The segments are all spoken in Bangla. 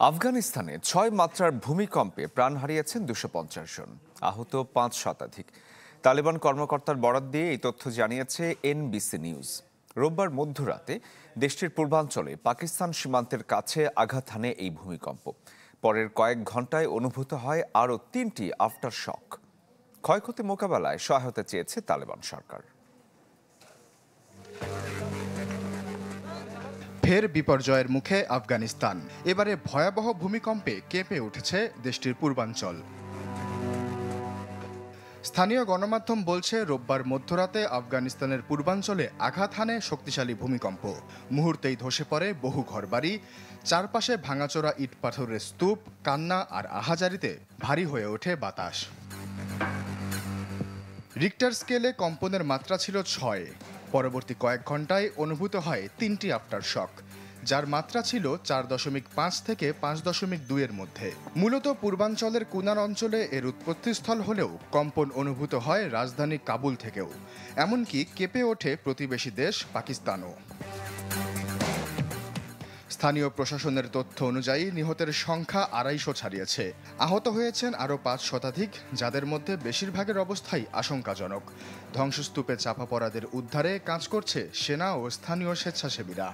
আফগানিস্তানে ৬ মাত্রার ভূমিকম্পে প্রাণ হারিয়েছেন ২৫০ জন, আহত ৫ শতাধিক। তালেবান কর্মকর্তার বরাত দিয়ে এই তথ্য জানিয়েছে এনবিসি নিউজ। রোববার মধ্যরাতে দেশটির পূর্বাঞ্চলে পাকিস্তান সীমান্তের কাছে আঘাত হানে এই ভূমিকম্প। পরের কয়েক ঘন্টায় অনুভূত হয় আরও ৩টি আফটার শক। ক্ষয়ক্ষতি মোকাবেলায় সহায়তা চেয়েছে তালেবান সরকার। ফের বিপর্যয়ের মুখে আফগানিস্তান। এবারে ভয়াবহ ভূমিকম্পে কেঁপে উঠেছে দেশটির পূর্বাঞ্চল। স্থানীয় গণমাধ্যম বলছে, রোববার মধ্যরাতে আফগানিস্তানের পূর্বাঞ্চলে আঘাত হানে শক্তিশালী ভূমিকম্প। মুহূর্তেই ধসে পড়ে বহু ঘরবাড়ি, চারপাশে ভাঙাচোরা ইট পাথরের স্তূপ, কান্না আর আহাজারিতে ভারী হয়ে ওঠে বাতাস। রিক্টার স্কেলে কম্পনের মাত্রা ছিল ৬। পরবর্তী কয়েক ঘন্টায় অনুভূত হয় ৩টি আফটার শক, যার মাত্রা ছিল ৪.৫ থেকে ৫.২ এর মধ্যে। মূলত পূর্বাঞ্চলের কুনার অঞ্চলে এর উৎপত্তিস্থল হলেও কম্পন অনুভূত হয় রাজধানী কাবুল থেকেও। এমনকি কেঁপে ওঠে প্রতিবেশী দেশ পাকিস্তানও। স্থানীয় প্রশাসনের তথ্য অনুযায়ী নিহতের সংখ্যা ২৫০ ছাড়িয়েছে। আহত হয়েছেন আরও ৫ শতাধিক, যাদের মধ্যে বেশিরভাগের অবস্থাই আশঙ্কাজনক। ধ্বংসস্তূপে চাপা পড়াদের উদ্ধারে কাজ করছে সেনা ও স্থানীয় স্বেচ্ছাসেবীরা।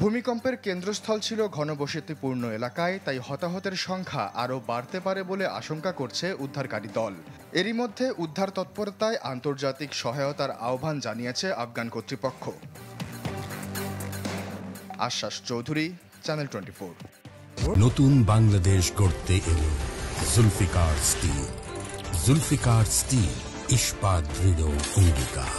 ভূমিকম্পের কেন্দ্রস্থল ছিল ঘনবসতিপূর্ণ এলাকায়, তাই হতাহতের সংখ্যা আরও বাড়তে পারে বলে আশঙ্কা করছে উদ্ধারকারী দল। এরই মধ্যে উদ্ধার তৎপরতায় আন্তর্জাতিক সহায়তার আহ্বান জানিয়েছে আফগান কর্তৃপক্ষ। আশ্বাস চৌধুরী, চ্যানেল 24। নতুন বাংলাদেশ গড়তে এলো জুলফিকার স্টিল। জুলফিকার স্টিল, ইস্পাত দৃঢ় অঙ্গীকার।